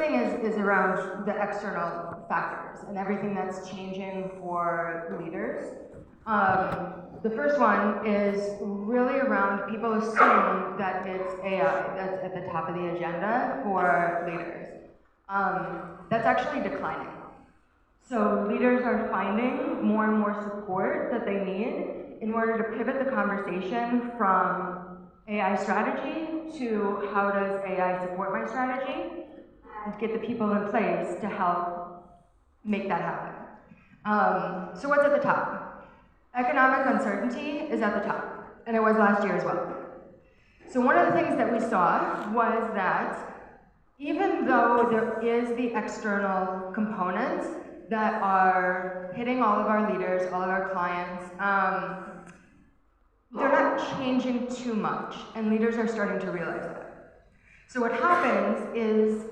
thing is around the external factors and everything that's changing for leaders. The first one is really around people assume that it's AI that's at the top of the agenda for leaders. That's actually declining. So leaders are finding more and more support that they need in order to pivot the conversation from AI strategy to how does AI support my strategy, and get the people in place to help make that happen. So what's at the top? Economic uncertainty is at the top, and it was last year as well. So one of the things that we saw was that even though there is the external components that are hitting all of our leaders, all of our clients, they're not changing too much, and leaders are starting to realize that. So what happens is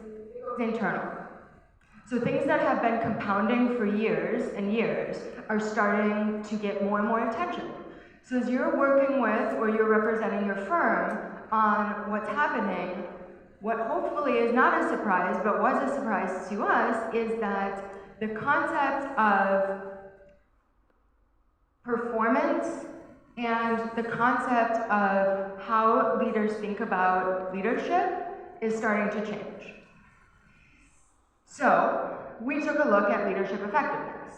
it's internal. So things that have been compounding for years and years are starting to get more and more attention. So as you're working with or you're representing your firm on what's happening, what hopefully is not a surprise, but was a surprise to us, is that the concept of performance and the concept of how leaders think about leadership is starting to change. So we took a look at leadership effectiveness.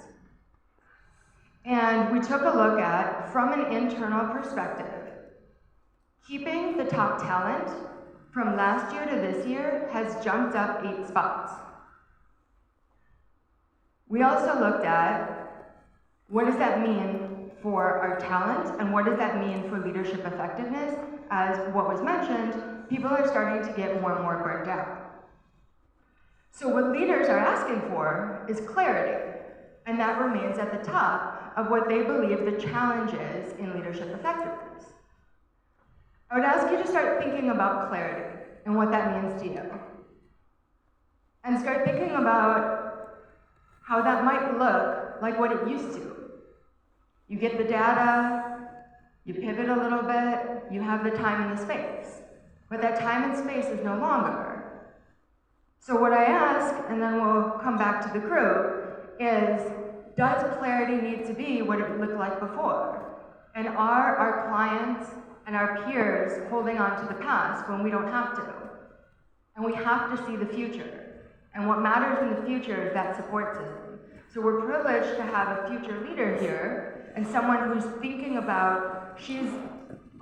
And we took a look at, from an internal perspective, keeping the top talent from last year to this year has jumped up 8 spots. We also looked at what does that mean for our talent and what does that mean for leadership effectiveness. As what was mentioned, people are starting to get more and more burnt out. So what leaders are asking for is clarity, and that remains at the top of what they believe the challenge is in leadership effectiveness. I would ask you to start thinking about clarity and what that means to you. And start thinking about how that might look like what it used to. You get the data, you pivot a little bit, you have the time and the space. But that time and space is no longer. So what I ask, and then we'll come back to the crew, is does clarity need to be what it looked like before? And are our clients and our peers holding on to the past when we don't have to? And we have to see the future. And what matters in the future is that support system. So we're privileged to have a future leader here and someone who's thinking about, she's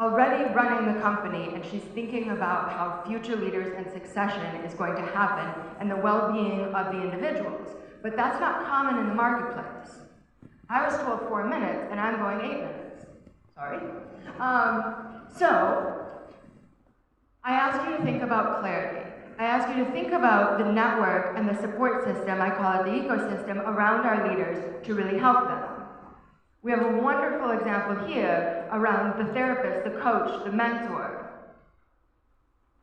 already running the company and she's thinking about how future leaders and succession is going to happen and the well-being of the individuals. But that's not common in the marketplace. I was told 4 minutes and I'm going 8 minutes. Sorry. So I ask you to think about clarity. I ask you to think about the network and the support system, I call it the ecosystem, around our leaders to really help them. We have a wonderful example here around the therapist, the coach, the mentor.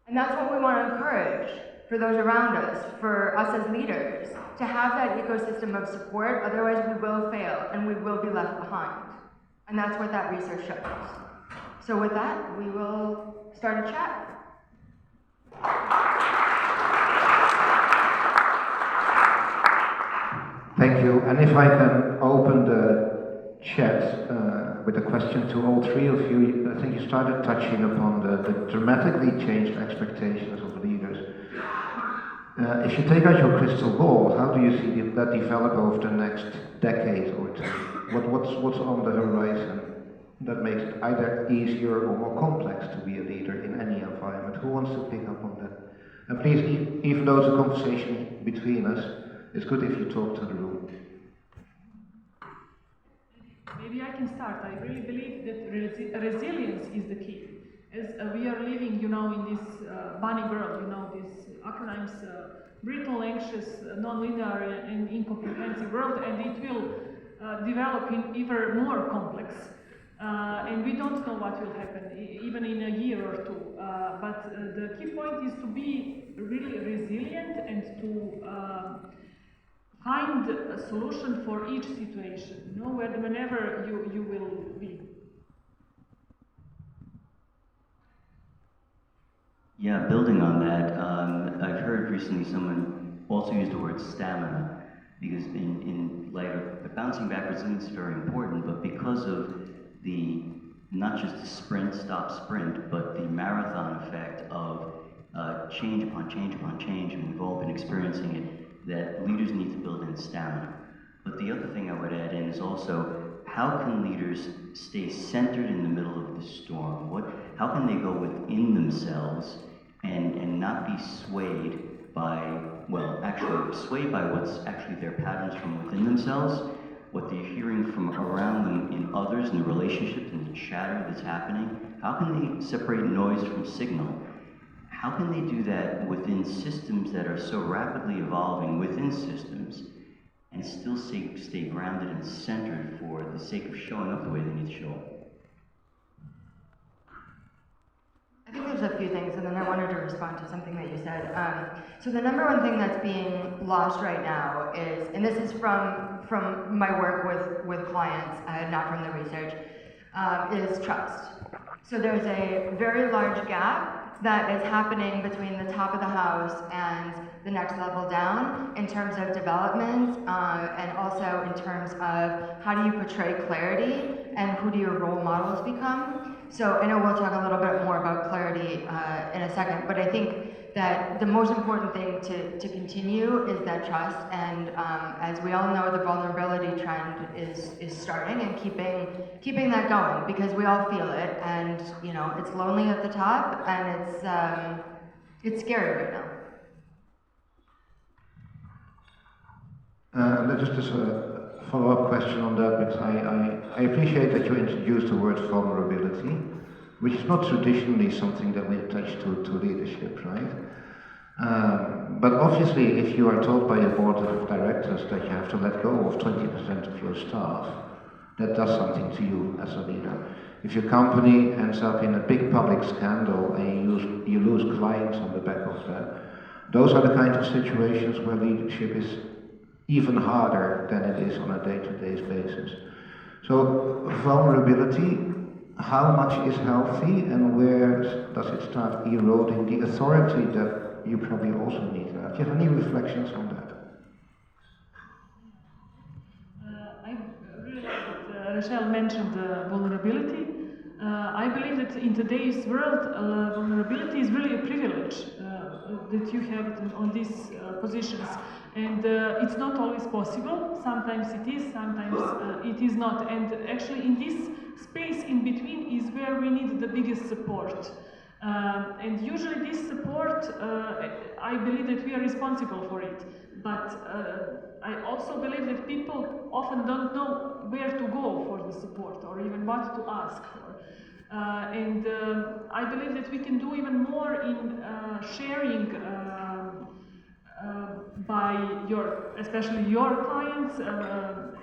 And that's what we want to encourage for those around us, for us as leaders, to have that ecosystem of support, otherwise we will fail and we will be left behind. And that's what that research shows. So with that, we will start a chat. Thank you. And if I can open the chat with a question to all three of you. I think you started touching upon the dramatically changed expectations of leaders. If you take out your crystal ball, how do you see that develop over the next decade or two? What's on the horizon that makes it either easier or more complex to be a leader in any environment? Who wants to pick up on that? And please, even though it's a conversation between us, it's good if you talk to the room. Maybe I can start. I really believe that resilience is the key. As we are living, in this bunny world, these acronyms, brittle, anxious, non-linear, and incomprehensive world, and it will develop in even more complex. And we don't know what will happen, even in a year or two. But the key point is to be really resilient and to find a solution for each situation, whenever you will be. Yeah, building on that, I've heard recently someone also use the word stamina, because in light of the bouncing back resilience is very important, but because of the, not just the sprint, stop, sprint, but the marathon effect of change upon change upon change, and we've all been experiencing it, that leaders need to build in stamina. But the other thing I would add in is also, how can leaders stay centered in the middle of the storm? How can they go within themselves and not be swayed by, well, actually swayed by what's actually their patterns from within themselves, what they're hearing from around them in others, in the relationships and the chatter that's happening? How can they separate noise from signal? How can they do that within systems that are so rapidly evolving within systems, and still stay grounded and centered for the sake of showing up the way they need to show up? I think there's a few things, and then I wanted to respond to something that you said. So the number one thing that's being lost right now is, and this is from my work with clients, not from the research, is trust. So there's a very large gap that is happening between the top of the house and the next level down in terms of development, and also in terms of how do you portray clarity and who do your role models become. So I know we'll talk a little bit more about clarity in a second, but I think that the most important thing to continue is that trust, and as we all know, the vulnerability trend is starting, and keeping that going, because we all feel it, and you know, it's lonely at the top, and it's scary right now. Just as a follow-up question on that, because I appreciate that you introduced the word vulnerability, which is not traditionally something that we attach to leadership, right? But obviously, if you are told by your board of directors that you have to let go of 20% of your staff, that does something to you as a leader. If your company ends up in a big public scandal and you lose clients on the back of that, those are the kind of situations where leadership is even harder than it is on a day-to-day basis. So vulnerability, how much is healthy, and where does it start eroding the authority that you probably also need? Do you have any reflections on that? I really like that Rochelle mentioned vulnerability. I believe that in today's world, vulnerability is really a privilege that you have on these positions. And it's not always possible. Sometimes it is, sometimes it is not. And actually in this space in between is where we need the biggest support. And usually this support, I believe that we are responsible for it. But I also believe that people often don't know where to go for the support, or even what to ask for. And I believe that we can do even more in sharing by especially your clients,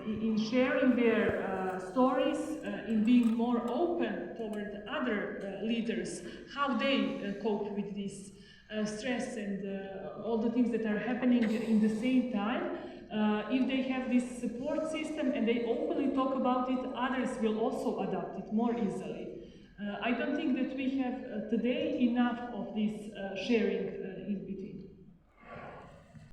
in sharing their stories, in being more open toward other leaders, how they cope with this stress and all the things that are happening in the same time. If they have this support system and they openly talk about it, others will also adopt it more easily. I don't think that we have today enough of this sharing